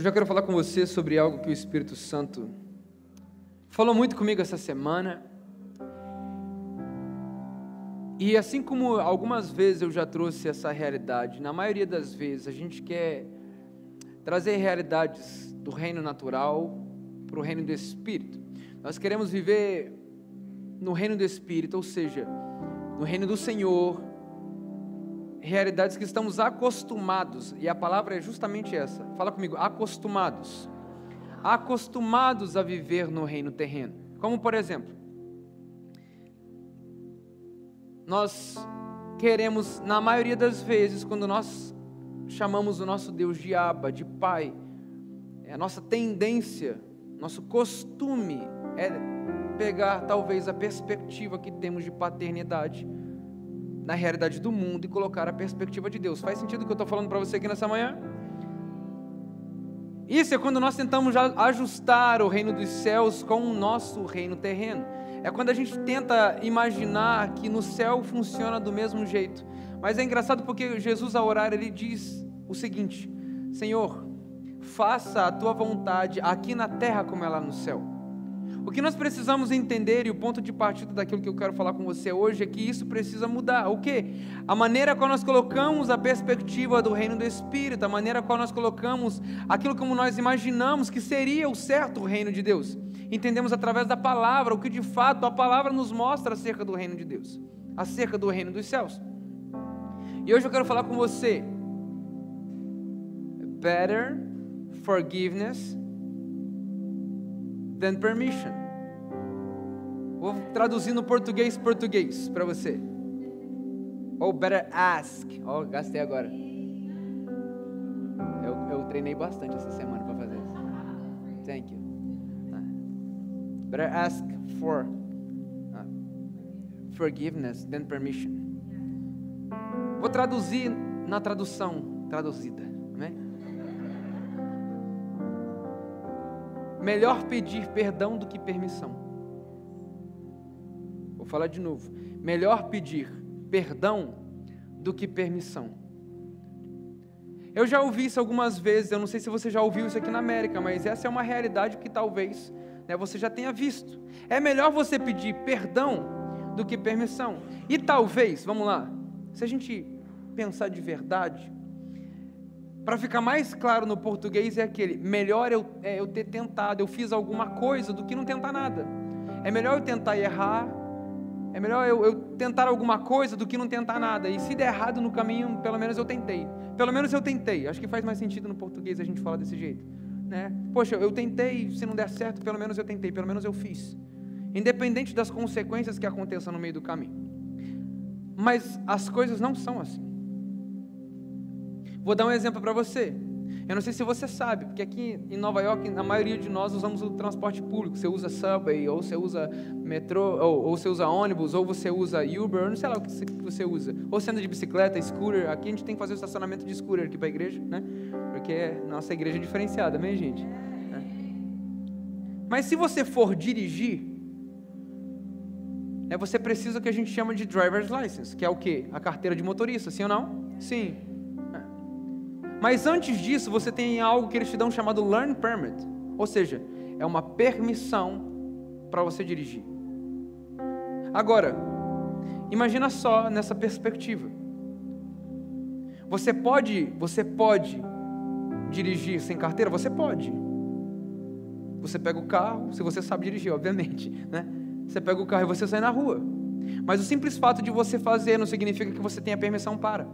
Hoje eu quero falar com você sobre algo que o Espírito Santo falou muito comigo essa semana. E assim como algumas vezes eu já trouxe essa realidade, na maioria das vezes a gente quer trazer realidades do reino natural para o reino do Espírito. Nós queremos viver no reino do Espírito, ou seja, no reino do Senhor, realidades que estamos acostumados, e a palavra é justamente essa, fala comigo, acostumados a viver no reino terreno. Como por exemplo, nós queremos, na maioria das vezes, quando nós chamamos o nosso Deus de Abba, de Pai, a nossa tendência, nosso costume é pegar talvez a perspectiva que temos de paternidade na realidade do mundo e colocar a perspectiva de Deus. Faz sentido o que eu estou falando para você aqui nessa manhã? Isso é quando nós tentamos ajustar o reino dos céus com o nosso reino terreno. É quando a gente tenta imaginar que no céu funciona do mesmo jeito. Mas é engraçado porque Jesus, ao orar, ele diz o seguinte: Senhor, faça a tua vontade aqui na terra como é lá no céu. O que nós precisamos entender, e o ponto de partida daquilo que eu quero falar com você hoje, é que isso precisa mudar. O quê? A maneira como nós colocamos a perspectiva do reino do Espírito, a maneira como nós colocamos aquilo como nós imaginamos que seria o certo reino de Deus. Entendemos através da palavra o que de fato a palavra nos mostra acerca do reino de Deus, acerca do reino dos céus. E hoje eu quero falar com você: better forgiveness than permission. Vou traduzir no português para você. Ou better ask. Gastei agora. Eu treinei bastante essa semana para fazer isso. Thank you. Better ask for forgiveness than permission. Vou traduzir na tradução traduzida. Amém? Melhor pedir perdão do que permissão. Vou falar de novo. Melhor pedir perdão do que permissão. Eu já ouvi isso algumas vezes. Eu não sei se você já ouviu isso aqui na América, mas essa é uma realidade que talvez você já tenha visto. É melhor você pedir perdão do que permissão. E talvez, vamos lá, se a gente pensar de verdade, para ficar mais claro no português, é aquele: melhor eu ter tentado, eu fiz alguma coisa, do que não tentar nada. É melhor eu tentar e errar, é melhor eu tentar alguma coisa do que não tentar nada. E se der errado no caminho, pelo menos eu tentei. Pelo menos eu tentei. Acho que faz mais sentido no português a gente falar desse jeito, né? Poxa, eu tentei, se não der certo, pelo menos eu tentei, pelo menos eu fiz. Independente das consequências que aconteçam no meio do caminho. Mas as coisas não são assim. Vou dar um exemplo para você. Eu não sei se você sabe, porque aqui em Nova York, a maioria de nós usamos o transporte público. Você usa Subway, ou você usa metrô, ou você usa ônibus, ou você usa Uber, eu não sei lá o que você usa. Ou você anda de bicicleta, scooter. Aqui a gente tem que fazer o estacionamento de scooter aqui para a igreja, né? Porque nossa igreja é diferenciada, né, gente? Mas se você for dirigir, você precisa o que a gente chama de driver's license, que é o quê? A carteira de motorista, sim ou não? Sim. Mas antes disso, você tem algo que eles te dão chamado Learn Permit. Ou seja, é uma permissão para você dirigir. Agora, imagina só nessa perspectiva. Você pode dirigir sem carteira? Você pode. Você pega o carro, se você sabe dirigir, obviamente, né? Você pega o carro e você sai na rua. Mas o simples fato de você fazer não significa que você tenha permissão para.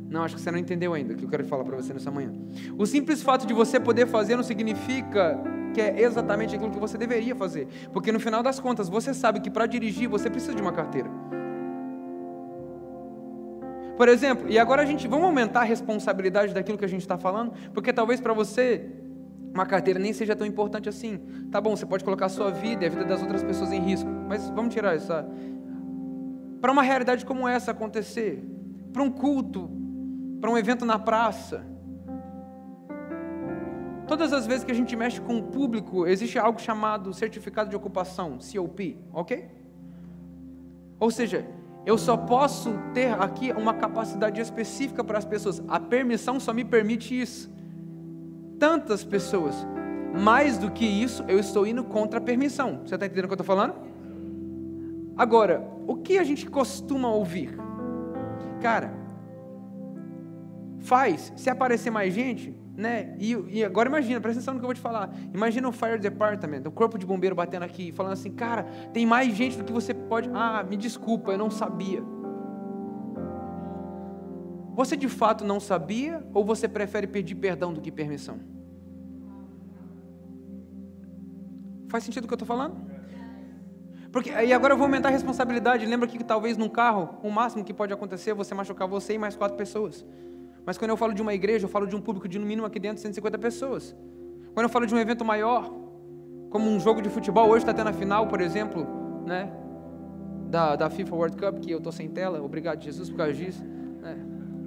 Não, acho que você não entendeu ainda o que eu quero falar para você nessa manhã. O simples fato de você poder fazer não significa que é exatamente aquilo que você deveria fazer. Porque no final das contas, você sabe que para dirigir você precisa de uma carteira. Por exemplo, e agora vamos aumentar a responsabilidade daquilo que a gente está falando, porque talvez para você uma carteira nem seja tão importante assim. Tá bom, você pode colocar a sua vida e a vida das outras pessoas em risco, mas vamos tirar essa. Para uma realidade como essa acontecer, para um culto, para um evento na praça, todas as vezes que a gente mexe com o público, existe algo chamado certificado de ocupação, COP, ok? Ou seja, eu só posso ter aqui uma capacidade específica para as pessoas. A permissão só me permite isso. tantas pessoas. Mais do que isso, eu estou indo contra a permissão. Você está entendendo o que eu estou falando? Agora, o que a gente costuma ouvir? Cara, se aparecer mais gente, né? E agora imagina, presta atenção no que eu vou te falar. Imagina o Fire Department, o corpo de bombeiro batendo aqui, falando assim, cara, tem mais gente do que você pode... me desculpa, eu não sabia. Você de fato não sabia, ou você prefere pedir perdão do que permissão? Faz sentido o que eu estou falando? Porque, e agora eu vou aumentar a responsabilidade. Lembra que talvez num carro, o máximo que pode acontecer é você machucar você e mais 4 pessoas. Mas quando eu falo de uma igreja, eu falo de um público de no mínimo aqui dentro 150 pessoas. Quando eu falo de um evento maior, como um jogo de futebol, hoje está tendo a final, por exemplo, né, da FIFA World Cup, que eu estou sem tela, obrigado Jesus por causa disso, né?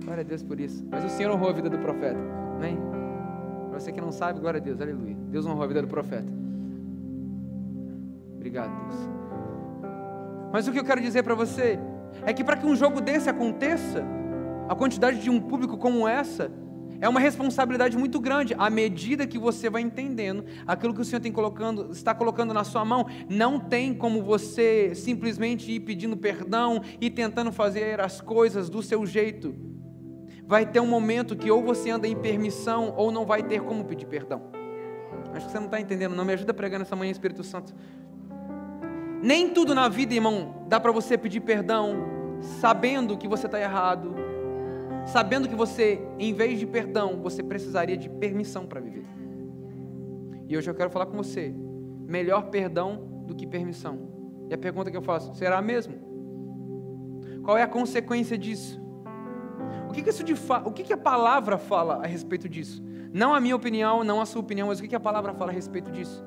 Glória a Deus por isso. Mas o Senhor honrou a vida do profeta, amém? Para você que não sabe, glória a Deus, aleluia. Deus honrou a vida do profeta. Obrigado, Deus. Mas o que eu quero dizer para você é que para que um jogo desse aconteça, a quantidade de um público como essa é uma responsabilidade muito grande. À medida que você vai entendendo aquilo que o Senhor está colocando na sua mão, não tem como você simplesmente ir pedindo perdão e tentando fazer as coisas do seu jeito. Vai ter um momento que ou você anda em permissão ou não vai ter como pedir perdão. Acho que você não está entendendo, não. Me ajuda a pregar nessa manhã, Espírito Santo. Nem tudo na vida, irmão, dá para você pedir perdão sabendo que você está errado, sabendo que você, em vez de perdão, você precisaria de permissão para viver. E hoje eu quero falar com você, melhor perdão do que permissão. E a pergunta que eu faço, será mesmo? Qual é a consequência disso? O que a palavra fala a respeito disso? Não a minha opinião, não a sua opinião, mas o que a palavra fala a respeito disso?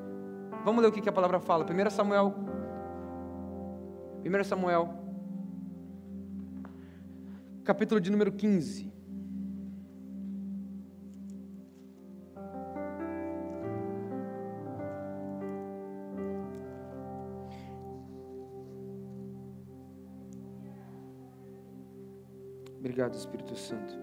Vamos ler o que a palavra fala. 1 Samuel, capítulo de número 15. Obrigado, Espírito Santo.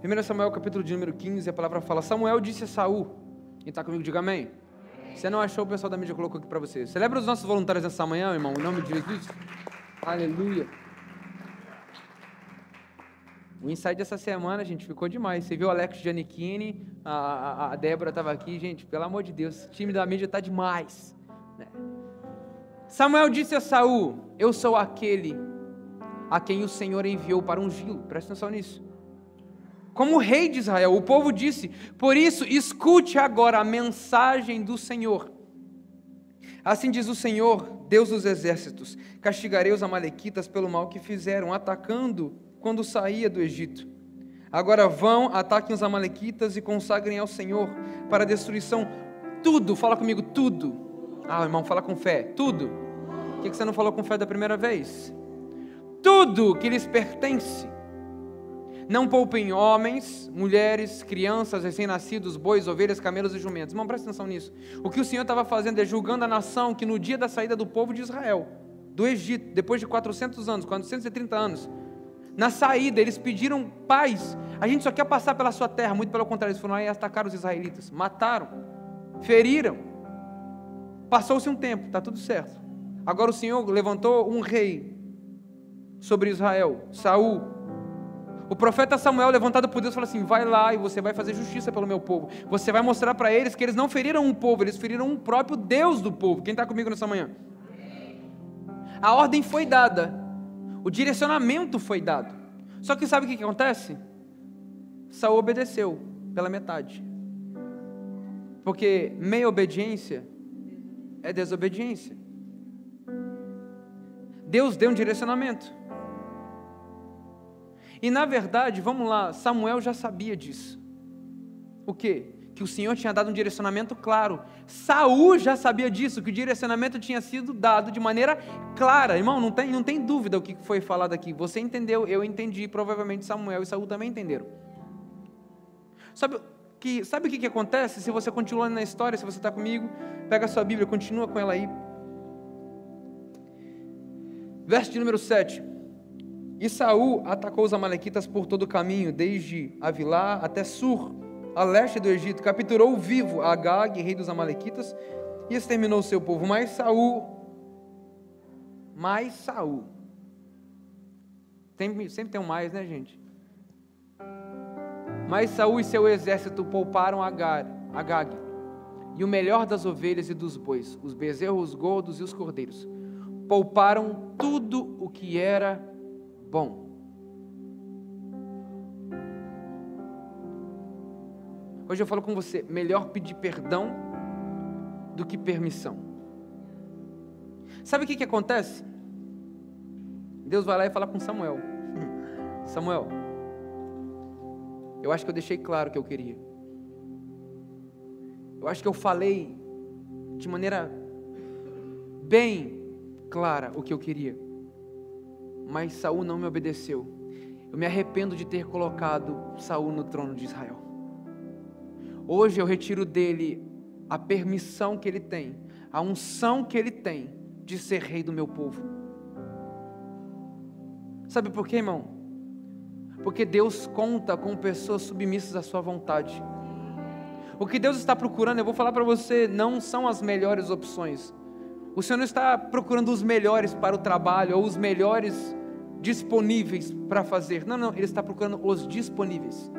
Primeiro Samuel, capítulo de número 15, a palavra fala: Samuel disse a Saul, quem está comigo, diga amém. Você não achou, o pessoal da mídia colocou aqui para você. Celebra os nossos voluntários nessa manhã, irmão, em nome de Jesus. Aleluia. O insight dessa semana, gente, ficou demais. Você viu o Alex Giannichini, a Débora estava aqui, gente, pelo amor de Deus, o time da mídia está demais, né? Samuel disse a Saul: eu sou aquele a quem o Senhor enviou para ungí-lo. Presta atenção nisso. Como rei de Israel, o povo disse: por isso, escute agora a mensagem do Senhor. Assim diz o Senhor, Deus dos exércitos: castigarei os amalequitas pelo mal que fizeram, atacando quando saía do Egito. Agora vão, ataquem os amalequitas e consagrem ao Senhor para a destruição tudo. Fala comigo, tudo. Irmão, fala com fé, tudo. O que você não falou com fé da primeira vez? Tudo que lhes pertence. Não poupem homens, mulheres, crianças, recém-nascidos, bois, ovelhas, camelos e jumentos. Irmão, presta atenção nisso. O que o Senhor estava fazendo é julgando a nação que no dia da saída do povo de Israel, do Egito, depois de 400 anos, 430 anos, na saída eles pediram paz. A gente só quer passar pela sua terra. Muito pelo contrário, eles foram lá e atacaram os israelitas, mataram, feriram. Passou-se um tempo, está tudo certo. Agora o Senhor levantou um rei sobre Israel, Saul. O profeta Samuel, levantado por Deus, falou assim: vai lá e você vai fazer justiça pelo meu povo. Você vai mostrar para eles que eles não feriram um povo, eles feriram um próprio Deus do povo. Quem está comigo nessa manhã? A ordem foi dada, o direcionamento foi dado. Só que sabe o que acontece? Saul obedeceu pela metade. Porque meia obediência é desobediência. Deus deu um direcionamento. E na verdade, vamos lá, Samuel já sabia disso. O quê? Que o Senhor tinha dado um direcionamento claro. Saul já sabia disso, que o direcionamento tinha sido dado de maneira clara. Irmão, não tem dúvida o que foi falado aqui. Você entendeu, eu entendi, provavelmente Samuel e Saul também entenderam. Sabe o que acontece se você continua na história, se você está comigo? Pega a sua Bíblia, continua com ela aí. Verso de número 7. E Saul atacou os amalequitas por todo o caminho, desde Avilá até Sur, a leste do Egito. Capturou vivo Agag, rei dos amalequitas, e exterminou o seu povo. Mas Saul, sempre tem um mais, né, gente? Mas Saul e seu exército pouparam Agag, e o melhor das ovelhas e dos bois, os bezerros gordos e os cordeiros. Pouparam tudo o que era bom. Hoje eu falo com você, melhor pedir perdão do que permissão. Sabe o que acontece? Deus vai lá e fala com Samuel. Samuel, eu acho que eu deixei claro o que eu queria. Eu acho que eu falei de maneira bem clara o que eu queria. Mas Saul não me obedeceu. Eu me arrependo de ter colocado Saul no trono de Israel. Hoje eu retiro dele a permissão que ele tem, a unção que ele tem de ser rei do meu povo. Sabe por quê, irmão? Porque Deus conta com pessoas submissas à sua vontade. O que Deus está procurando, eu vou falar para você, não são as melhores opções. O Senhor não está procurando os melhores para o trabalho, ou os melhores disponíveis para fazer. Não, Ele está procurando os disponíveis.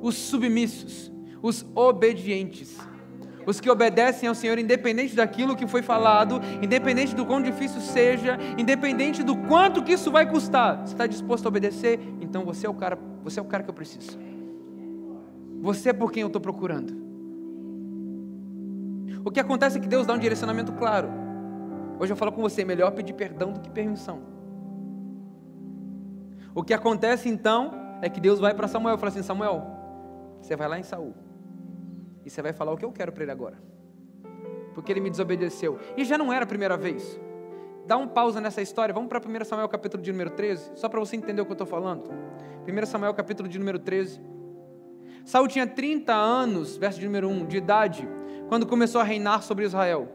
Os submissos, os obedientes. Os que obedecem ao Senhor, independente daquilo que foi falado, independente do quão difícil seja, independente do quanto que isso vai custar. Você está disposto a obedecer? Então você é o cara que eu preciso. Você é por quem eu estou procurando. O que acontece é que Deus dá um direcionamento claro. Hoje eu falo com você, melhor pedir perdão do que permissão. O que acontece então é que Deus vai para Samuel e fala assim: Samuel, você vai lá em Saul e você vai falar o que eu quero para ele agora, porque ele me desobedeceu. E já não era a primeira vez. Dá um pausa nessa história, vamos para 1 Samuel capítulo de número 13, só para você entender o que eu estou falando. 1 Samuel capítulo de número 13. Saul tinha 30 anos, verso de número 1, de idade, quando começou a reinar sobre Israel.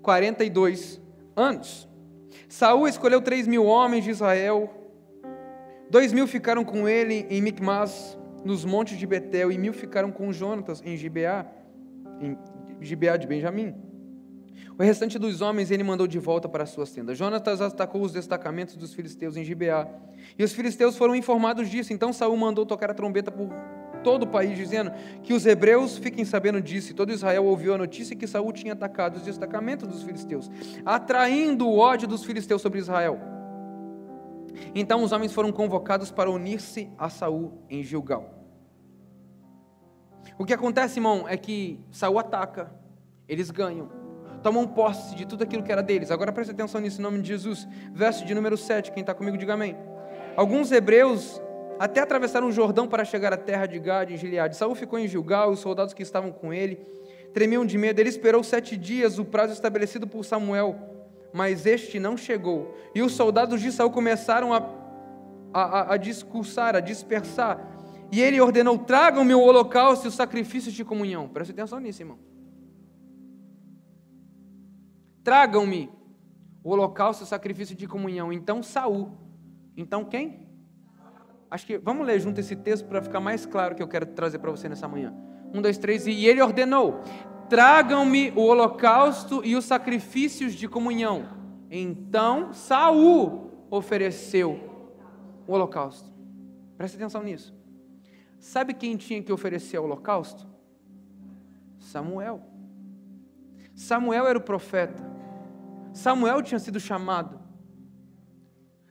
42 anos. Saul escolheu 3.000 homens de Israel, 2.000 ficaram com ele em Micmas, nos montes de Betel, e 1.000 ficaram com Jonatas em Gibeá de Benjamim. O restante dos homens ele mandou de volta para as suas tendas. Jonatas atacou os destacamentos dos filisteus em Gibeá, e os filisteus foram informados disso. Então Saul mandou tocar a trombeta por todo o país, dizendo que os hebreus fiquem sabendo disso. E todo Israel ouviu a notícia que Saul tinha atacado os destacamentos dos filisteus, atraindo o ódio dos filisteus sobre Israel. Então os homens foram convocados para unir-se a Saul em Gilgal. O que acontece, irmão, é que Saul ataca, eles ganham, tomam posse de tudo aquilo que era deles. Agora preste atenção nisso, em nome de Jesus. Verso de número 7, quem está comigo diga amém. Alguns hebreus até atravessaram o Jordão para chegar à terra de Gade e Gileade. Saul ficou em Gilgal, os soldados que estavam com ele tremiam de medo. Ele esperou 7 dias, o prazo estabelecido por Samuel, mas este não chegou. E os soldados de Saul começaram a discursar, a dispersar. E ele ordenou: tragam-me o holocausto e os sacrifícios de comunhão. Preste atenção nisso, irmão. Tragam-me o holocausto e o sacrifício de comunhão. Então Saul. Então quem? Acho que vamos ler junto esse texto para ficar mais claro o que eu quero trazer para você nessa manhã. 1, 2, 3, e ele ordenou: tragam-me o holocausto e os sacrifícios de comunhão. Então Saul ofereceu o holocausto. Presta atenção nisso. Sabe quem tinha que oferecer o holocausto? Samuel. Samuel era o profeta. Samuel tinha sido chamado.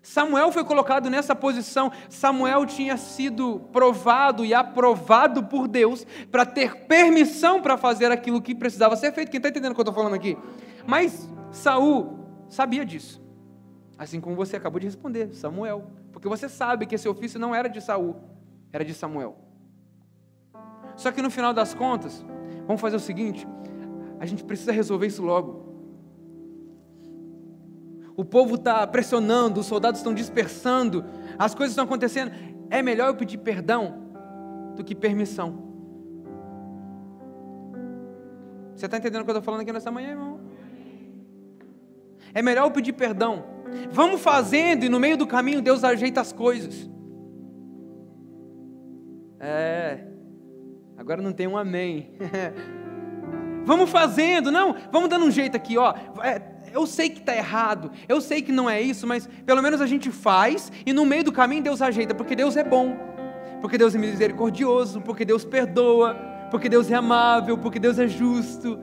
Samuel foi colocado nessa posição. Samuel tinha sido provado e aprovado por Deus para ter permissão para fazer aquilo que precisava ser feito. Quem está entendendo o que eu estou falando aqui? Mas Saul sabia disso. Assim como você acabou de responder, Samuel. Porque você sabe que esse ofício não era de Saul, era de Samuel. Só que no final das contas, vamos fazer o seguinte: a gente precisa resolver isso logo. O povo está pressionando, os soldados estão dispersando, as coisas estão acontecendo. É melhor eu pedir perdão do que permissão. Você está entendendo o que eu estou falando aqui nessa manhã, irmão? É melhor eu pedir perdão. Vamos fazendo e no meio do caminho Deus ajeita as coisas. Agora não tem um amém. Vamos fazendo, não, vamos dando um jeito aqui, ó. Eu sei que está errado, eu sei que não é isso, mas pelo menos a gente faz e no meio do caminho Deus ajeita, porque Deus é bom, porque Deus é misericordioso, porque Deus perdoa, porque Deus é amável, porque Deus é justo.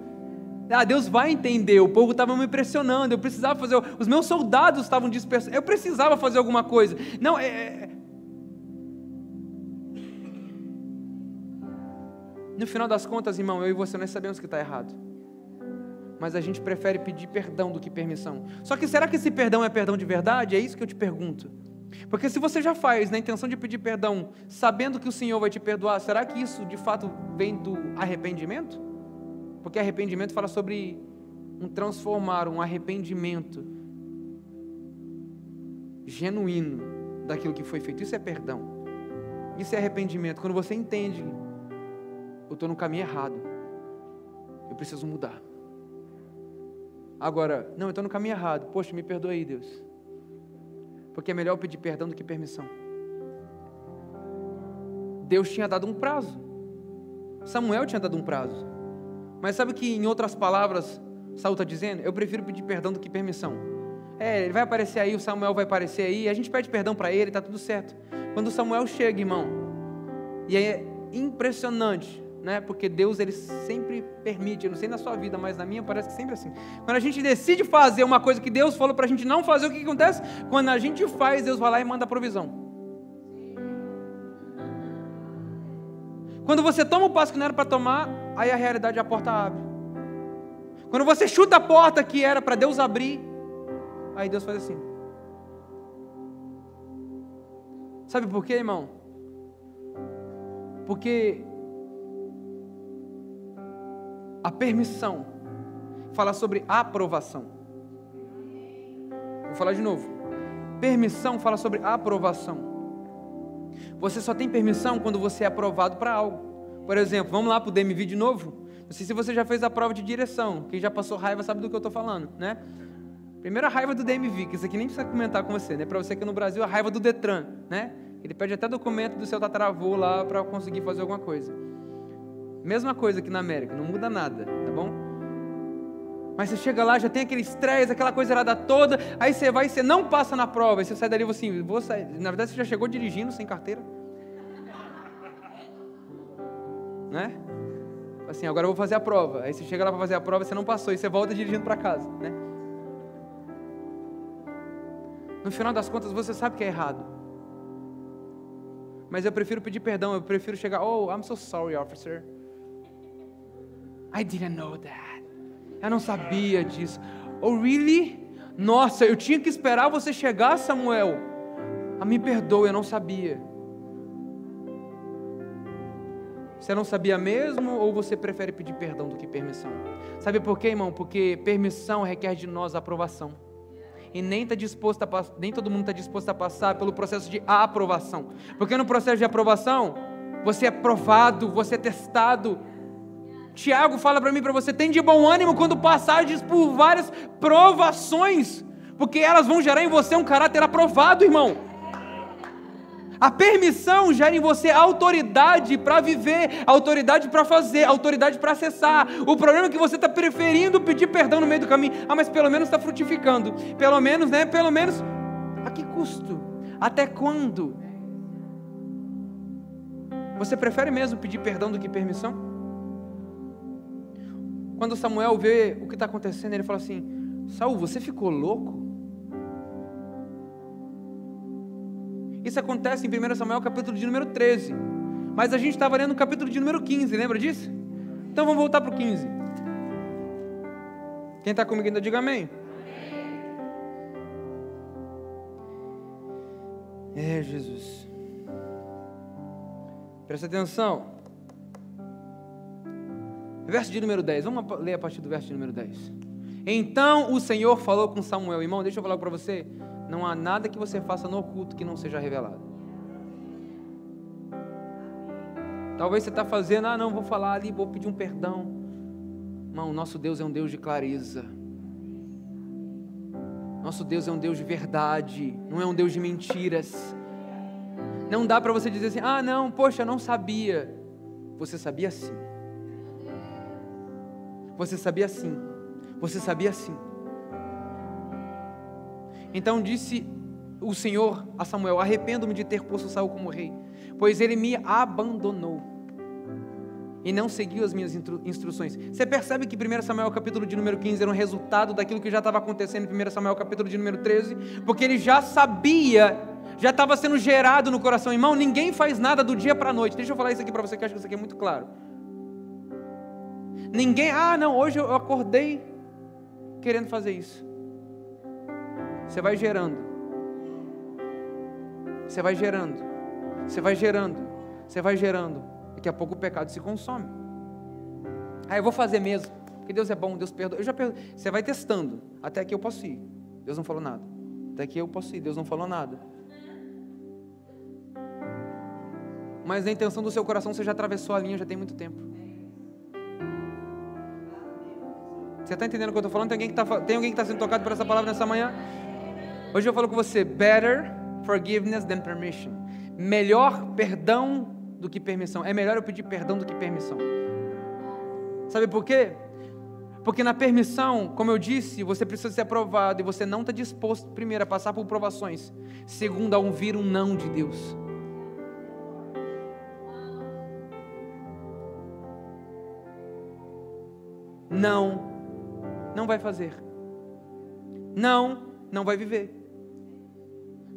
Deus vai entender. O povo estava me pressionando, eu precisava fazer, os meus soldados estavam dispersos, eu precisava fazer alguma coisa. Não, no final das contas, irmão, eu e você nós sabemos que está errado, mas a gente prefere pedir perdão do que permissão. Só que será que esse perdão é perdão de verdade? É isso que eu te pergunto. Porque se você já faz na intenção de pedir perdão, sabendo que o Senhor vai te perdoar, será que isso de fato vem do arrependimento? Porque arrependimento fala sobre um transformar, um arrependimento genuíno daquilo que foi feito. Isso é perdão. Isso é arrependimento. Quando você entende, eu estou no caminho errado, eu preciso mudar. Agora, não, eu estou no caminho errado, poxa, me perdoa aí, Deus, porque é melhor eu pedir perdão do que permissão. Deus tinha dado um prazo, Samuel tinha dado um prazo, mas sabe que em outras palavras Saul está dizendo? Eu prefiro pedir perdão do que permissão. Ele vai aparecer aí, o Samuel vai aparecer aí, a gente pede perdão para ele, está tudo certo. Quando o Samuel chega, irmão, e aí é impressionante, né? Porque Deus, ele sempre permite, eu não sei na sua vida, mas na minha parece que sempre assim. Quando a gente decide fazer uma coisa que Deus falou para a gente não fazer, o que acontece? Quando a gente faz, Deus vai lá e manda a provisão. Quando você toma o passo que não era para tomar, aí a realidade, a porta abre. Quando você chuta a porta que era para Deus abrir, aí Deus faz assim. Sabe por quê, irmão? Porque a permissão fala sobre aprovação. Vou falar de novo. Permissão fala sobre aprovação. Você só tem permissão quando você é aprovado para algo. Por exemplo, vamos lá para o DMV de novo. Não sei se você já fez a prova de direção. Quem já passou raiva sabe do que eu estou falando, né? Primeira raiva do DMV, que isso aqui nem precisa comentar com você, né? Para você que no Brasil, a raiva do Detran, né? Ele pede até documento do seu tataravô lá para conseguir fazer alguma coisa. Mesma coisa aqui na América, não muda nada, tá bom? Mas você chega lá, já tem aquele estresse, aquela coisa errada toda, aí você vai e você não passa na prova, aí você sai dali e assim, vou sair. Na verdade você já chegou dirigindo sem carteira. Né? Assim, agora eu vou fazer a prova. Aí você chega lá para fazer a prova, você não passou, e você volta dirigindo para casa, né? No final das contas você sabe que é errado. Mas eu prefiro pedir perdão, eu prefiro chegar, oh, I'm so sorry, officer. I didn't know that. Eu não sabia disso. Oh, really? Nossa, eu tinha que esperar você chegar, Samuel. Me perdoe, eu não sabia. Você não sabia mesmo ou você prefere pedir perdão do que permissão? Sabe por quê, irmão? Porque permissão requer de nós aprovação. E nem todo mundo está disposto a passar pelo processo de aprovação. Porque no processo de aprovação, você é provado, você é testado. Tiago fala para mim, para você, tem de bom ânimo quando passares por várias provações, porque elas vão gerar em você um caráter aprovado, irmão. A permissão gera em você autoridade para viver, autoridade para fazer, autoridade para acessar. O problema é que você está preferindo pedir perdão no meio do caminho. Mas pelo menos está frutificando. Pelo menos, né? Pelo menos, a que custo? Até quando? Você prefere mesmo pedir perdão do que permissão? Quando Samuel vê o que está acontecendo, ele fala assim, Saul, você ficou louco? Isso acontece em 1 Samuel capítulo de número 13. Mas a gente estava lendo o capítulo de número 15, lembra disso? Então vamos voltar para o 15. Quem está comigo ainda diga amém. Jesus. Presta atenção. Verso de número 10. Vamos ler a partir do verso de número 10. Então o Senhor falou com Samuel. Irmão, deixa eu falar para você. Não há nada que você faça no oculto que não seja revelado. Talvez você está fazendo, não, vou falar ali, vou pedir um perdão. Irmão, nosso Deus é um Deus de clareza. Nosso Deus é um Deus de verdade, não é um Deus de mentiras. Não dá para você dizer assim, ah não, poxa, eu não sabia. Você sabia sim. Você sabia sim. Você sabia sim. Então disse o Senhor a Samuel: arrependo-me de ter posto Saul como rei, pois ele me abandonou e não seguiu as minhas instruções. Você percebe que 1 Samuel capítulo de número 15 era um resultado daquilo que já estava acontecendo em 1 Samuel capítulo de número 13, porque ele já sabia, já estava sendo gerado no coração. Irmão, ninguém faz nada do dia para a noite. Deixa eu falar isso aqui para você, que eu acho que isso aqui é muito claro. Ninguém, não, hoje eu acordei querendo fazer isso. Você vai gerando. Você vai gerando. Você vai gerando. Você vai gerando. Daqui a pouco o pecado se consome. Eu vou fazer mesmo, porque Deus é bom, Deus perdoa. Você vai testando. Até aqui eu posso ir. Deus não falou nada. Até aqui eu posso ir. Deus não falou nada. Mas na intenção do seu coração você já atravessou a linha já tem muito tempo. Você está entendendo o que eu estou falando? Tem alguém que está sendo tocado por essa palavra nessa manhã? Hoje eu falo com você: better forgiveness than permission. Melhor perdão do que permissão. É melhor eu pedir perdão do que permissão. Sabe por quê? Porque na permissão, como eu disse, você precisa ser aprovado, e você não está disposto, primeiro, a passar por provações, segundo, a ouvir um não de Deus. Não vai fazer. Não vai viver.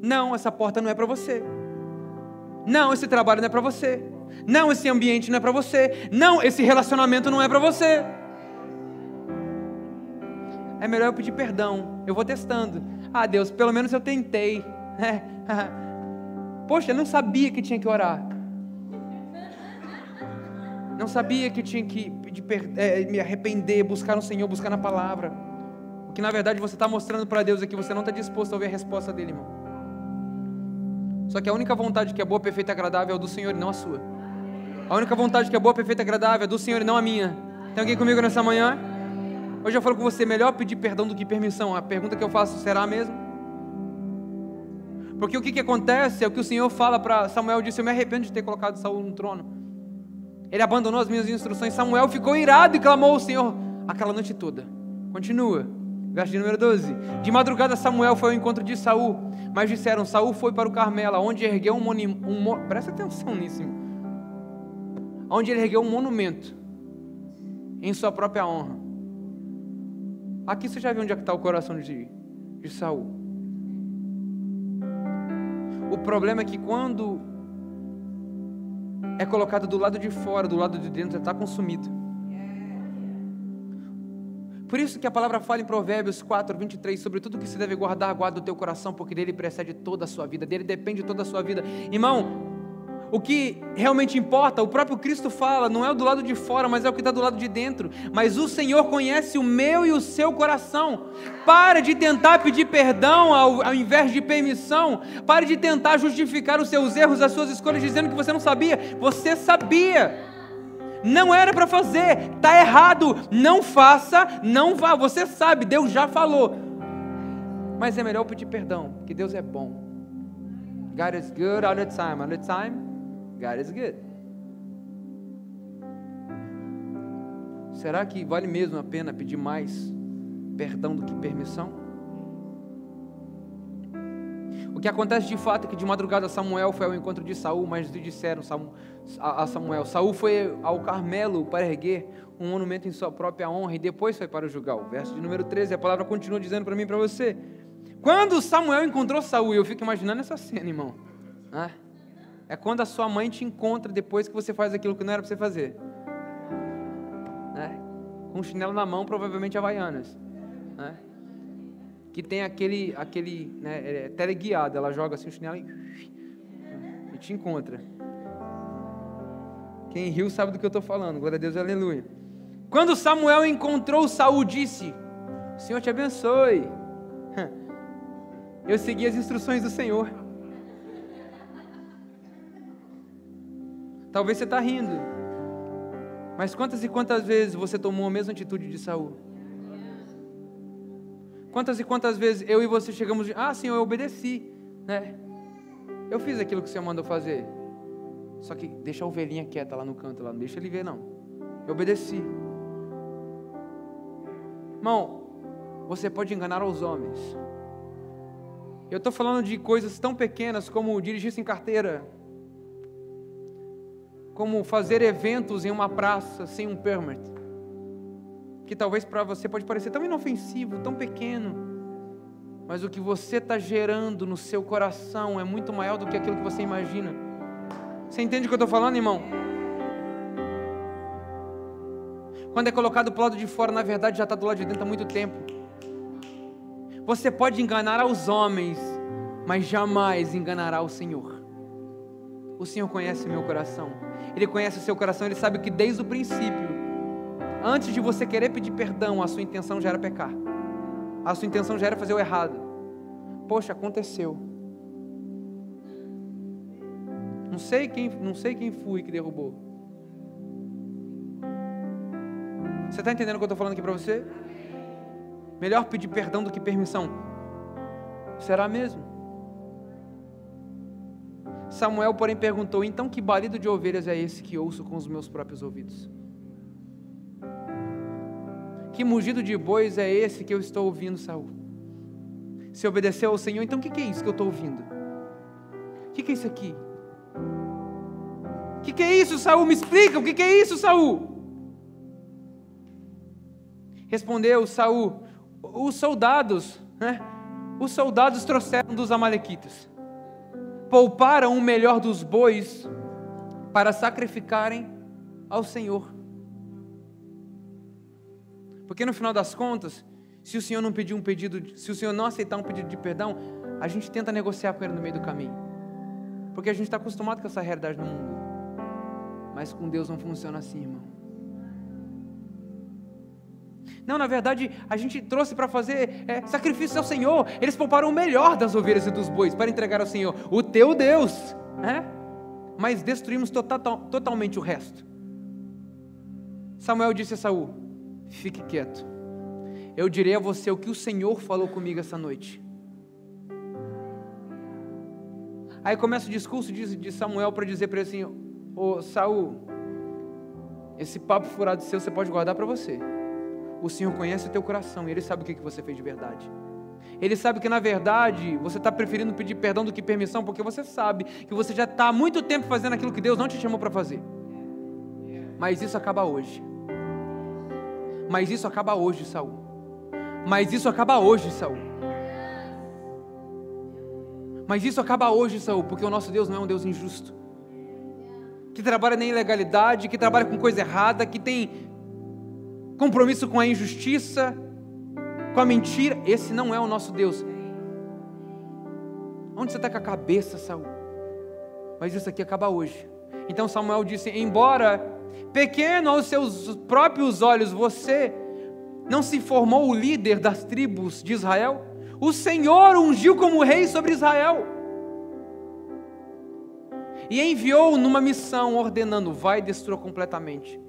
Não, essa porta não é para você. Não, esse trabalho não é para você. Não, esse ambiente não é para você. Não, esse relacionamento não é para você. É melhor eu pedir perdão. Eu vou testando. Deus, pelo menos eu tentei. Poxa, eu não sabia que tinha que orar. Não sabia que tinha que me arrepender, buscar no Senhor, buscar na palavra. O que na verdade você está mostrando para Deus é que você não está disposto a ouvir a resposta dele, irmão. Só que a única vontade que é boa, perfeita e agradável é do Senhor e não a sua. A única vontade que é boa, perfeita e agradável é do Senhor e não a minha. Tem alguém comigo nessa manhã? Hoje eu falo com você: melhor pedir perdão do que permissão. A pergunta que eu faço: será mesmo? Porque o que acontece é o que o Senhor fala para Samuel. Disse: eu me arrependo de ter colocado Saul no trono. Ele abandonou as minhas instruções. Samuel ficou irado e clamou ao Senhor aquela noite toda. Continua, verso de número 12. De madrugada Samuel foi ao encontro de Saul, mas disseram: Saul foi para o Carmelo, onde ergueu presta atenção nisso, irmão. Onde ele ergueu um monumento em sua própria honra. Aqui você já viu onde é que está o coração de Saul. O problema é que quando é colocado do lado de fora, do lado de dentro, já está consumido. Por isso que a palavra fala em Provérbios 4, 23, sobre tudo que se deve guardar, guarda o teu coração, porque dele precede toda a sua vida, dele depende toda a sua vida. Irmão, o que realmente importa, o próprio Cristo fala, não é o do lado de fora, mas é o que está do lado de dentro. Mas o Senhor conhece o meu e o seu coração. Pare de tentar pedir perdão ao invés de permissão. Pare de tentar justificar os seus erros, as suas escolhas, dizendo que você não sabia. Você sabia. Não era para fazer, está errado. Não faça, não vá. Você sabe, Deus já falou. Mas é melhor pedir perdão, porque Deus é bom. God is good all the time. All the time, God is good. Será que vale mesmo a pena pedir mais perdão do que permissão? O que acontece de fato é que de madrugada Samuel foi ao encontro de Saul, mas disseram a Samuel: Saul foi ao Carmelo para erguer um monumento em sua própria honra e depois foi para o Gilgal. Verso de número 13, a palavra continua dizendo para mim e para você. Quando Samuel encontrou Saul, eu fico imaginando essa cena, irmão. É quando a sua mãe te encontra depois que você faz aquilo que não era para você fazer. Com um chinelo na mão, provavelmente Havaianas. Que tem aquele teleguiado, ela joga assim o chinelo e te encontra. Quem riu sabe do que eu estou falando, glória a Deus, aleluia. Quando Samuel encontrou Saul, disse: o Senhor te abençoe. Eu segui as instruções do Senhor. Talvez você está rindo, mas quantas e quantas vezes você tomou a mesma atitude de Saul? Quantas e quantas vezes eu e você chegamos de, Senhor, eu obedeci, né? Eu fiz aquilo que o Senhor mandou fazer. Só que deixa a ovelhinha quieta lá no canto, lá, não deixa ele ver não. Eu obedeci. Irmão, você pode enganar os homens. Eu estou falando de coisas tão pequenas como dirigir sem carteira, como fazer eventos em uma praça sem um permit, que talvez para você pode parecer tão inofensivo, tão pequeno, mas o que você está gerando no seu coração é muito maior do que aquilo que você imagina. Você entende o que eu estou falando, irmão? Quando é colocado para o lado de fora, na verdade já está do lado de dentro há muito tempo. Você pode enganar aos homens, mas jamais enganará o Senhor. O Senhor conhece meu coração. Ele conhece o seu coração, Ele sabe que desde o princípio, antes de você querer pedir perdão, a sua intenção já era pecar. A sua intenção já era fazer o errado. Poxa, aconteceu. Não sei quem foi que derrubou. Você está entendendo o que eu estou falando aqui para você? Melhor pedir perdão do que permissão. Será mesmo? Samuel, porém, perguntou: então que balido de ovelhas é esse que ouço com os meus próprios ouvidos? Que mugido de bois é esse que eu estou ouvindo, Saul? Se obedeceu ao Senhor, então o que é isso que eu estou ouvindo? O que é isso aqui? O que é isso, Saul? Me explica, o que é isso, Saul? Respondeu Saul: os soldados trouxeram dos amalequitas, pouparam o melhor dos bois para sacrificarem ao Senhor. Porque no final das contas, se o Senhor não pedir um pedido, se o Senhor não aceitar um pedido de perdão, a gente tenta negociar com Ele no meio do caminho, porque a gente está acostumado com essa realidade no mundo. Mas com Deus não funciona assim, irmão. Não, na verdade, a gente trouxe para fazer sacrifício ao Senhor. Eles pouparam o melhor das ovelhas e dos bois para entregar ao Senhor, o teu Deus, mas destruímos totalmente o resto. Samuel disse a Saul: fique quieto, eu direi a você o que o Senhor falou comigo essa noite. Aí começa o discurso de Samuel para dizer para ele assim: ô Saul, esse papo furado seu você pode guardar para você. O Senhor conhece o teu coração e Ele sabe o que você fez de verdade. Ele sabe que na verdade você está preferindo pedir perdão do que permissão, porque você sabe que você já está há muito tempo fazendo aquilo que Deus não te chamou para fazer. Mas isso acaba hoje. Mas isso acaba hoje, Saul. Mas isso acaba hoje, Saul. Mas isso acaba hoje, Saul, porque o nosso Deus não é um Deus injusto, que trabalha na ilegalidade, que trabalha com coisa errada, que tem compromisso com a injustiça, com a mentira. Esse não é o nosso Deus. Onde você está com a cabeça, Saul? Mas isso aqui acaba hoje. Então Samuel disse: embora pequeno aos seus próprios olhos você não se formou o líder das tribos de Israel, o Senhor ungiu como rei sobre Israel e enviou numa missão ordenando: vai e destrua completamente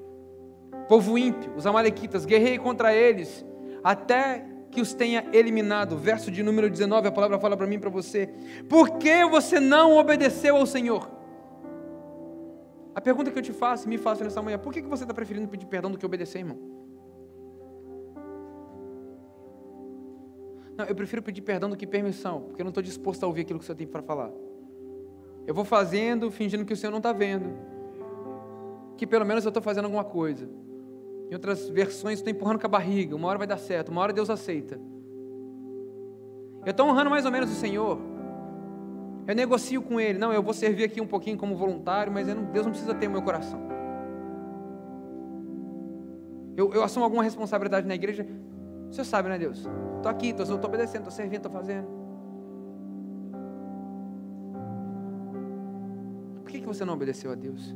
povo ímpio, os amalequitas, guerreie contra eles, até que os tenha eliminado. Verso de número 19, a palavra fala para mim e para você: por que você não obedeceu ao Senhor? A pergunta que eu te faço, me faço nessa manhã: por que você está preferindo pedir perdão do que obedecer, irmão? Não, eu prefiro pedir perdão do que permissão, porque eu não estou disposto a ouvir aquilo que o Senhor tem para falar. Eu vou fazendo, fingindo que o Senhor não está vendo, que pelo menos eu estou fazendo alguma coisa. Em outras versões, estou empurrando com a barriga. Uma hora vai dar certo, uma hora Deus aceita. Eu estou honrando mais ou menos o Senhor. Eu negocio com Ele. Não, eu vou servir aqui um pouquinho como voluntário, mas Deus não precisa ter o meu coração. Eu assumo alguma responsabilidade na igreja. O Senhor sabe, né, Deus? Estou aqui, estou obedecendo, estou servindo, estou fazendo. Por que você não obedeceu a Deus?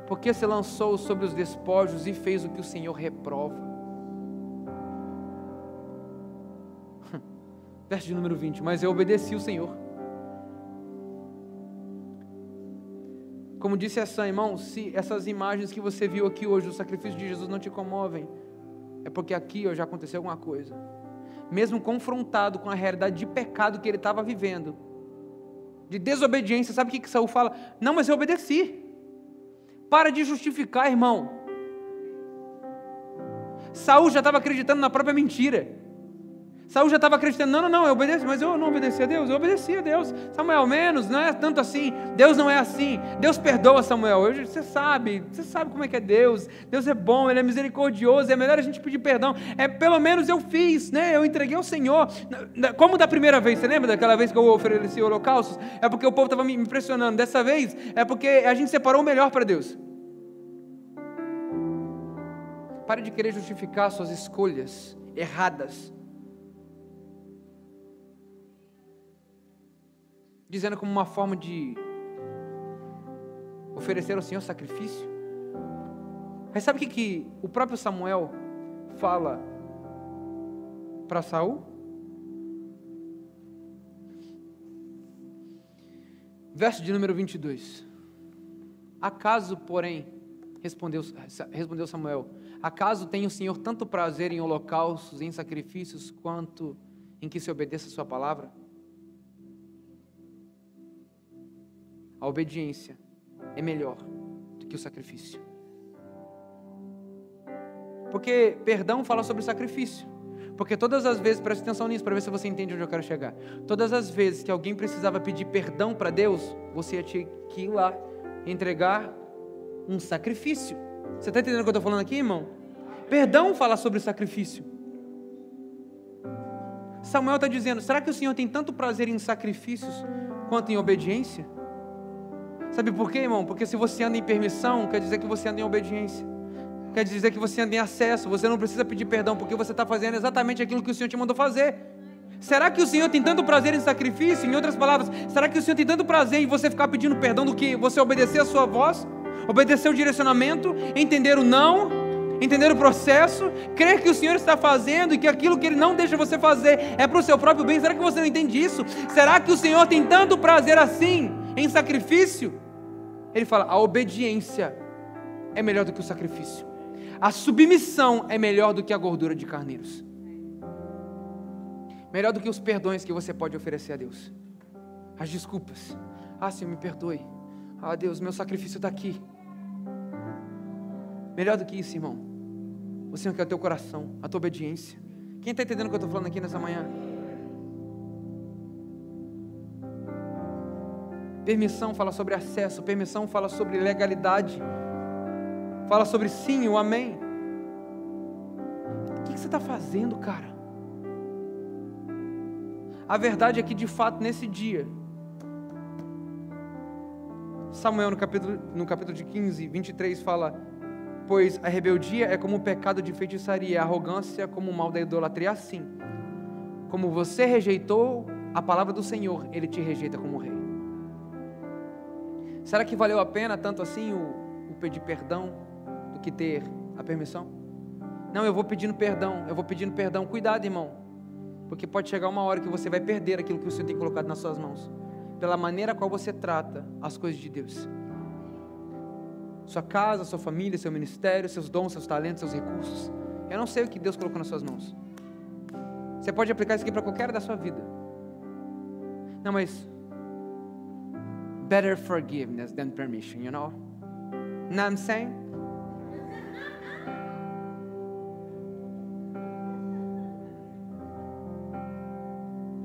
Porque se lançou sobre os despojos e fez o que o Senhor reprova. Verso de número 20, mas eu obedeci o Senhor. Como disse essa irmão, se essas imagens que você viu aqui hoje, o sacrifício de Jesus não te comovem, é porque aqui já aconteceu alguma coisa. mesmo confrontado com a realidade de pecado que ele estava vivendo, de desobediência, sabe o que Saul fala? Não, mas eu obedeci. Para de justificar, irmão. Saul já estava acreditando na própria mentira. Saul já estava acreditando, não, eu obedeci, mas eu não obedeci a Deus, eu obedeci a Deus. Samuel, menos, não é tanto assim, Deus não é assim, Deus perdoa Samuel, você sabe como é que é Deus é bom, Ele é misericordioso, é melhor a gente pedir perdão, pelo menos eu fiz, né? Eu entreguei ao Senhor, como da primeira vez, você lembra daquela vez que eu ofereci holocaustos? É porque o povo estava me impressionando, dessa vez é porque a gente separou o melhor para Deus. Pare de querer justificar suas escolhas erradas, dizendo como uma forma de oferecer ao Senhor sacrifício. Mas sabe o que o próprio Samuel fala para Saul? Verso de número 22. Acaso, porém, respondeu Samuel, acaso tem o Senhor tanto prazer em holocaustos, em sacrifícios, quanto em que se obedeça a sua palavra? A obediência é melhor do que o sacrifício. Porque perdão fala sobre sacrifício. Porque todas as vezes, preste atenção nisso para ver se você entende onde eu quero chegar. Todas as vezes que alguém precisava pedir perdão para Deus, você tinha que ir lá entregar um sacrifício. Você está entendendo o que eu estou falando aqui, irmão? Perdão fala sobre sacrifício. Samuel está dizendo, será que o Senhor tem tanto prazer em sacrifícios quanto em obediência? Sabe por quê, irmão? Porque se você anda em permissão, quer dizer que você anda em obediência. Quer dizer que você anda em acesso. Você não precisa pedir perdão, porque você está fazendo exatamente aquilo que o Senhor te mandou fazer. Será que o Senhor tem tanto prazer em sacrifício? Em outras palavras, será que o Senhor tem tanto prazer em você ficar pedindo perdão do que você obedecer a sua voz? Obedecer o direcionamento? Entender o não? Entender o processo? Crer que o Senhor está fazendo e que aquilo que Ele não deixa você fazer é para o seu próprio bem? Será que você não entende isso? Será que o Senhor tem tanto prazer assim em sacrifício? Ele fala, a obediência é melhor do que o sacrifício. A submissão é melhor do que a gordura de carneiros. Melhor do que os perdões que você pode oferecer a Deus. As desculpas. Senhor, me perdoe. Deus, meu sacrifício está aqui. Melhor do que isso, irmão. O Senhor quer o teu coração, a tua obediência. Quem está entendendo o que eu estou falando aqui nessa manhã? Permissão fala sobre acesso, permissão fala sobre legalidade, fala sobre sim, o amém. O que você está fazendo, cara? A verdade é que de fato nesse dia, Samuel no capítulo de 15, 23 fala, pois a rebeldia é como o pecado de feitiçaria, a arrogância como o mal da idolatria, assim como você rejeitou a palavra do Senhor, Ele te rejeita como rei. Será que valeu a pena tanto assim o pedir perdão do que ter a permissão? Não, eu vou pedindo perdão, cuidado, irmão, porque pode chegar uma hora que você vai perder aquilo que o Senhor tem colocado nas suas mãos, pela maneira qual você trata as coisas de Deus. Sua casa, sua família, seu ministério, seus dons, seus talentos, seus recursos. Eu não sei o que Deus colocou nas suas mãos. Você pode aplicar isso aqui para qualquer área da sua vida. Não, mas better forgiveness than permission, you know? Know what I'm saying?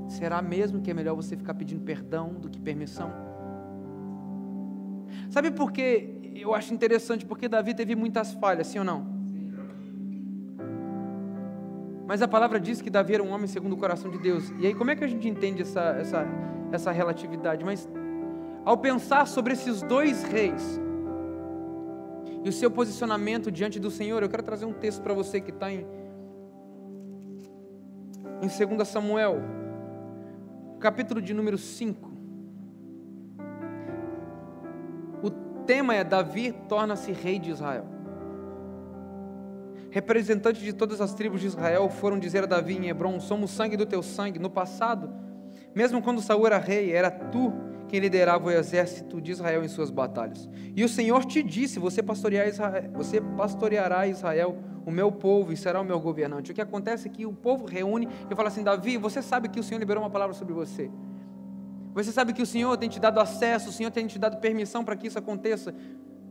Será mesmo que é melhor você ficar pedindo perdão do que permissão? Sabe por que eu acho interessante? Porque Davi teve muitas falhas, sim ou não? Mas a palavra diz que Davi era um homem segundo o coração de Deus. E aí como é que a gente entende essa relatividade? Mas ao pensar sobre esses dois reis e o seu posicionamento diante do Senhor, eu quero trazer um texto para você que está em 2 Samuel, capítulo de número 5. O tema é: Davi torna-se rei de Israel. Representantes de todas as tribos de Israel foram dizer a Davi em Hebrom: somos sangue do teu sangue. No passado, mesmo quando Saul era rei, era tu quem liderava o exército de Israel em suas batalhas. E o Senhor te disse: você pastoreará Israel, o o meu povo e será o meu governante. O que acontece é que o povo reúne e fala assim: Davi, você sabe que o Senhor liberou uma palavra sobre você. Você sabe que o Senhor tem te dado acesso, o Senhor tem te dado permissão para que isso aconteça.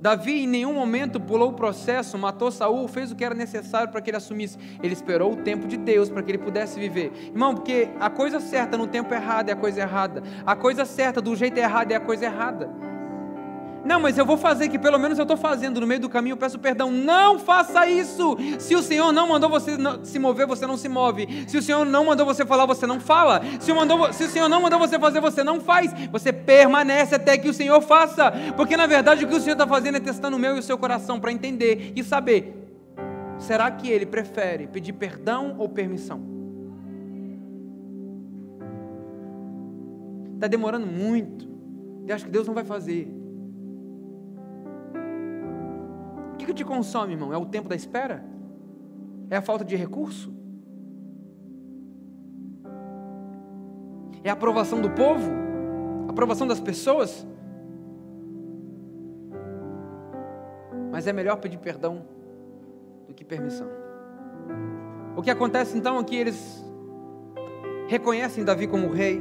Davi em nenhum momento pulou o processo, matou Saul, fez o que era necessário para que ele assumisse. Ele esperou o tempo de Deus para que ele pudesse viver. Irmão, porque a coisa certa no tempo errado é a coisa errada. A coisa certa do jeito errado é a coisa errada. Não, mas eu vou fazer, que pelo menos eu estou fazendo, no meio do caminho eu peço perdão. Não faça isso. Se o Senhor não mandou você se mover, você não se move. Se o Senhor não mandou você falar, você não fala. Se o Senhor não mandou você fazer, você não faz. Você permanece até que o Senhor faça. Porque na verdade o que o Senhor está fazendo é testando o meu e o seu coração para entender e saber: será que Ele prefere pedir perdão ou permissão? Está demorando muito. Eu acho que Deus não vai fazer. O que te consome, irmão? É o tempo da espera? É a falta de recurso? É a aprovação do povo? A aprovação das pessoas? Mas é melhor pedir perdão do que permissão. O que acontece então é que eles reconhecem Davi como rei.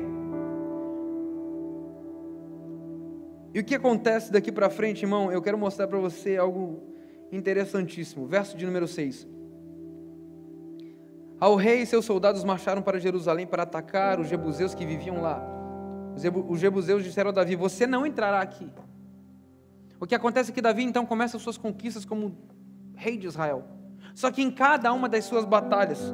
E o que acontece daqui para frente, irmão? Eu quero mostrar para você algo interessantíssimo. Verso de número 6. Ao rei e seus soldados marcharam para Jerusalém para atacar os jebuseus que viviam lá. Os jebuseus disseram a Davi: você não entrará aqui. O que acontece é que Davi então começa as suas conquistas como rei de Israel. Só que em cada uma das suas batalhas,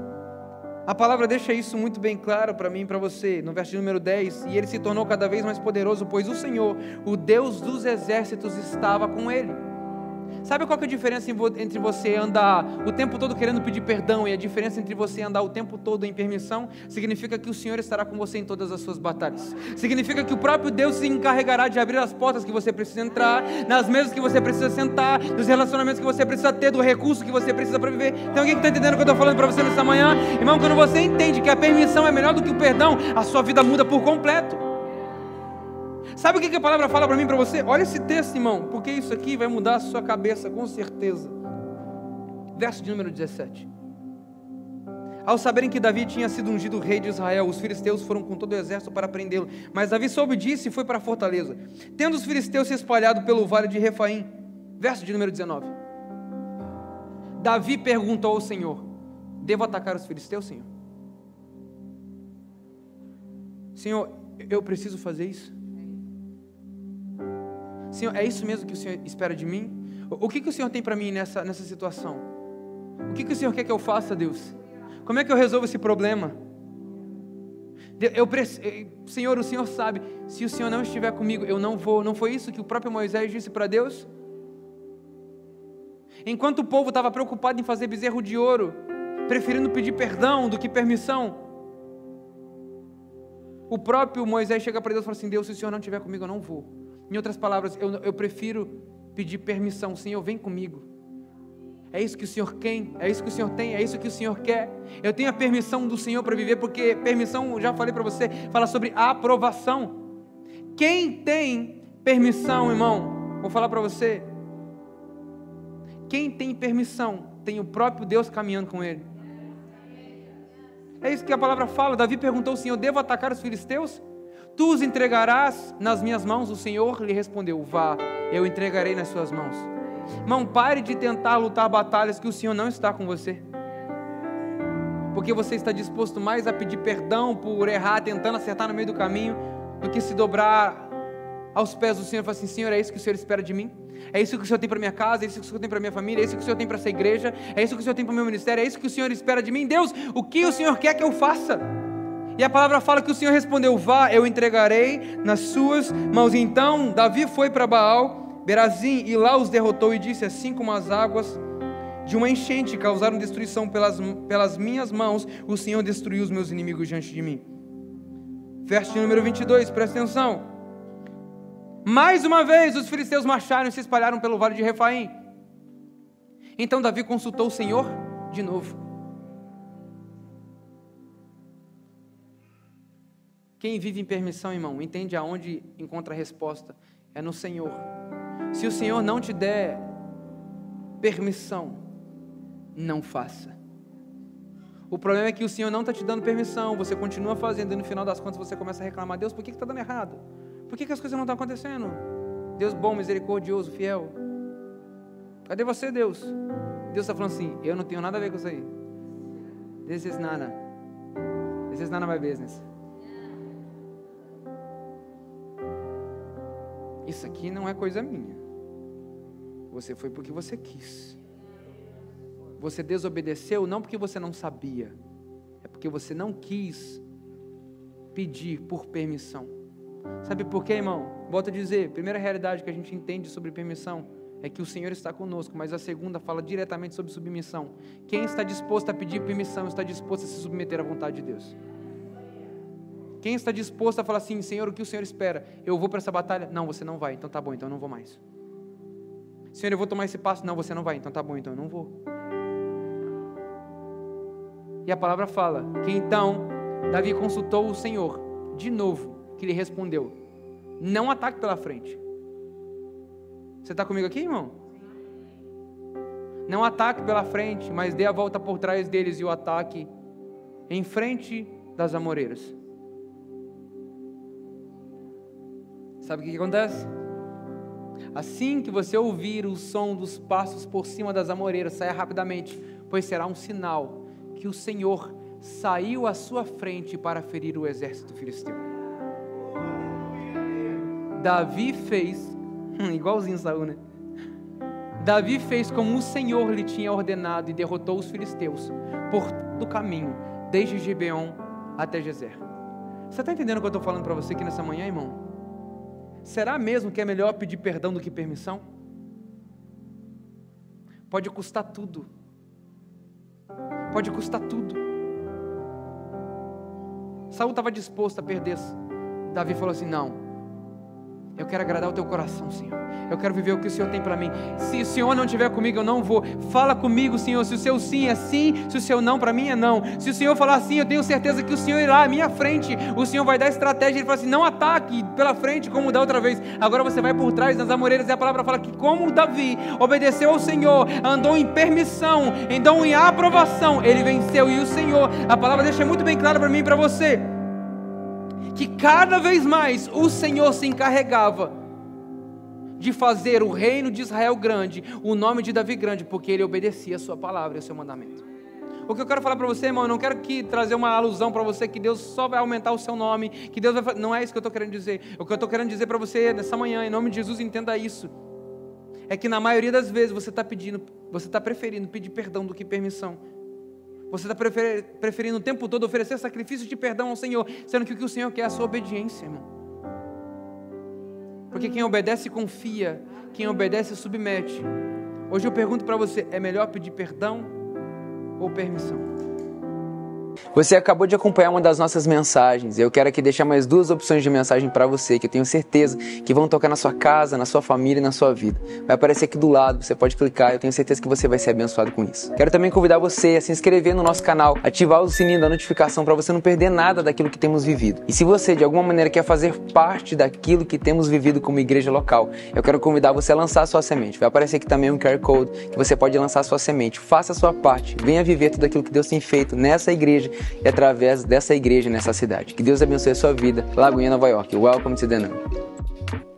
a palavra deixa isso muito bem claro para mim e para você, no verso de número 10, e ele se tornou cada vez mais poderoso, pois o Senhor, o Deus dos exércitos, estava com ele. Sabe qual que é a diferença entre você andar o tempo todo querendo pedir perdão e a diferença entre você andar o tempo todo em permissão? Significa que o Senhor estará com você em todas as suas batalhas. Significa que o próprio Deus se encarregará de abrir as portas que você precisa entrar, nas mesas que você precisa sentar, nos relacionamentos que você precisa ter, do recurso que você precisa para viver. Tem alguém que está entendendo o que eu estou falando para você nessa manhã? Irmão, quando você entende que a permissão é melhor do que o perdão, a sua vida muda por completo. Sabe o que a palavra fala para mim e para você? Olha esse texto, irmão, porque isso aqui vai mudar a sua cabeça, com certeza. Verso de número 17. Ao saberem que Davi tinha sido ungido rei de Israel, os filisteus foram com todo o exército para prendê-lo. Mas Davi soube disso e foi para a fortaleza. Tendo os filisteus se espalhado pelo vale de Refaim. Verso de número 19. Davi perguntou ao Senhor: devo atacar os filisteus, Senhor? Senhor, eu preciso fazer isso? Senhor, é isso mesmo que o Senhor espera de mim? O que o Senhor tem para mim nessa situação? O que o Senhor quer que eu faça, Deus? Como é que eu resolvo esse problema? Senhor, o Senhor sabe, se o Senhor não estiver comigo, eu não vou. Não foi isso que o próprio Moisés disse para Deus? Enquanto o povo estava preocupado em fazer bezerro de ouro, preferindo pedir perdão do que permissão, o próprio Moisés chega para Deus e fala assim: Deus, se o Senhor não estiver comigo, eu não vou. Em outras palavras, eu prefiro pedir permissão. Senhor, vem comigo. É isso que o Senhor quer, é isso que o Senhor tem, é isso que o Senhor quer. Eu tenho a permissão do Senhor para viver, porque permissão, já falei para você, fala sobre aprovação. Quem tem permissão, irmão, vou falar para você, quem tem permissão, tem o próprio Deus caminhando com ele. É isso que a palavra fala. Davi perguntou ao Senhor: devo atacar os filisteus? Tu os entregarás nas minhas mãos? O Senhor lhe respondeu: vá, eu entregarei nas suas mãos. Irmão, pare de tentar lutar batalhas que o Senhor não está com você, porque você está disposto mais a pedir perdão por errar, tentando acertar no meio do caminho, do que se dobrar aos pés do Senhor e falar assim: Senhor, é isso que o Senhor espera de mim? É isso que o Senhor tem para minha casa? É isso que o Senhor tem para minha família? É isso que o Senhor tem para essa igreja? É isso que o Senhor tem para o meu ministério? É isso que o Senhor espera de mim? Deus, o que o Senhor quer que eu faça? E a palavra fala que o Senhor respondeu: vá, eu entregarei nas suas mãos. Então Davi foi para Baal-Berazim e lá os derrotou e disse: assim como as águas de uma enchente causaram destruição pelas minhas mãos, o Senhor destruiu os meus inimigos diante de mim. Verso número 22, presta atenção. Mais uma vez os filisteus marcharam e se espalharam pelo vale de Refaim. Então Davi consultou o Senhor de novo. Quem vive em permissão, irmão, entende aonde encontra a resposta. É no Senhor. Se o Senhor não te der permissão, não faça. O problema é que o Senhor não está te dando permissão, você continua fazendo e no final das contas você começa a reclamar: Deus, por que está dando errado? Por que as coisas não estão acontecendo? Deus bom, misericordioso, fiel. Cadê você, Deus? Deus está falando assim: eu não tenho nada a ver com isso aí. This is none of my business. Isso aqui não é coisa minha. Você foi porque você quis. Você desobedeceu não porque você não sabia, é porque você não quis pedir por permissão. Sabe por quê, irmão? Volto a dizer, a primeira realidade que a gente entende sobre permissão é que o Senhor está conosco, mas a segunda fala diretamente sobre submissão. Quem está disposto a pedir permissão está disposto a se submeter à vontade de Deus. Quem está disposto a falar assim: Senhor, o que o Senhor espera? Eu vou para essa batalha? Não, você não vai. Então tá bom, então eu não vou mais. Senhor, eu vou tomar esse passo? Não, você não vai. Então tá bom, então eu não vou. E a palavra fala que então Davi consultou o Senhor de novo, que lhe respondeu: não ataque pela frente. Você está comigo aqui, irmão? Não ataque pela frente, mas dê a volta por trás deles e o ataque em frente das amoreiras. Sabe o que acontece? Assim que você ouvir o som dos passos por cima das amoreiras, saia rapidamente, pois será um sinal que o Senhor saiu à sua frente para ferir o exército filisteu. Davi fez, igualzinho Saul, né? Davi fez como o Senhor lhe tinha ordenado e derrotou os filisteus por todo o caminho, desde Gibeon até Gezer. Você está entendendo o que eu estou falando para você aqui nessa manhã, irmão? Será mesmo que é melhor pedir perdão do que permissão? Pode custar tudo. Pode custar tudo. Saul estava disposto a perder. Davi falou assim: não, eu quero agradar o teu coração, Senhor. Eu quero viver o que o Senhor tem para mim. Se o Senhor não estiver comigo, eu não vou. Fala comigo, Senhor. Se o seu sim é sim, se o seu não para mim é não. Se o Senhor falar sim, eu tenho certeza que o Senhor irá à minha frente. O Senhor vai dar estratégia. Ele fala assim: não ataque pela frente como da outra vez. Agora você vai por trás nas amoreiras. E a palavra fala que como Davi obedeceu ao Senhor, andou em permissão, andou em aprovação, ele venceu. E o Senhor, a palavra deixa muito bem claro para mim e para você, que cada vez mais o Senhor se encarregava de fazer o reino de Israel grande, o nome de Davi grande, porque ele obedecia a sua palavra e o seu mandamento. O que eu quero falar para você, irmão, eu não quero trazer uma alusão para você que Deus só vai aumentar o seu nome, que Deus vai... Não é isso que eu estou querendo dizer. O que eu estou querendo dizer para você nessa manhã, em nome de Jesus, entenda isso. É que na maioria das vezes você está preferindo pedir perdão do que permissão. Você está preferindo o tempo todo oferecer sacrifício de perdão ao Senhor, sendo que o que o Senhor quer é a sua obediência, irmão. Porque quem obedece confia, quem obedece submete. Hoje eu pergunto para você, é melhor pedir perdão ou permissão? Você acabou de acompanhar uma das nossas mensagens. Eu quero aqui deixar mais 2 opções de mensagem para você, que eu tenho certeza que vão tocar na sua casa, na sua família e na sua vida. Vai aparecer aqui do lado, você pode clicar, eu tenho certeza que você vai ser abençoado com isso. Quero também convidar você a se inscrever no nosso canal, ativar o sininho da notificação para você não perder nada daquilo que temos vivido. E se você de alguma maneira quer fazer parte daquilo que temos vivido como igreja local, eu quero convidar você a lançar a sua semente. Vai aparecer aqui também um QR Code que você pode lançar a sua semente. Faça a sua parte, venha viver tudo aquilo que Deus tem feito nessa igreja e através dessa igreja nessa cidade. Que Deus abençoe a sua vida. Lagoinha, Nova York. Welcome to the Nun.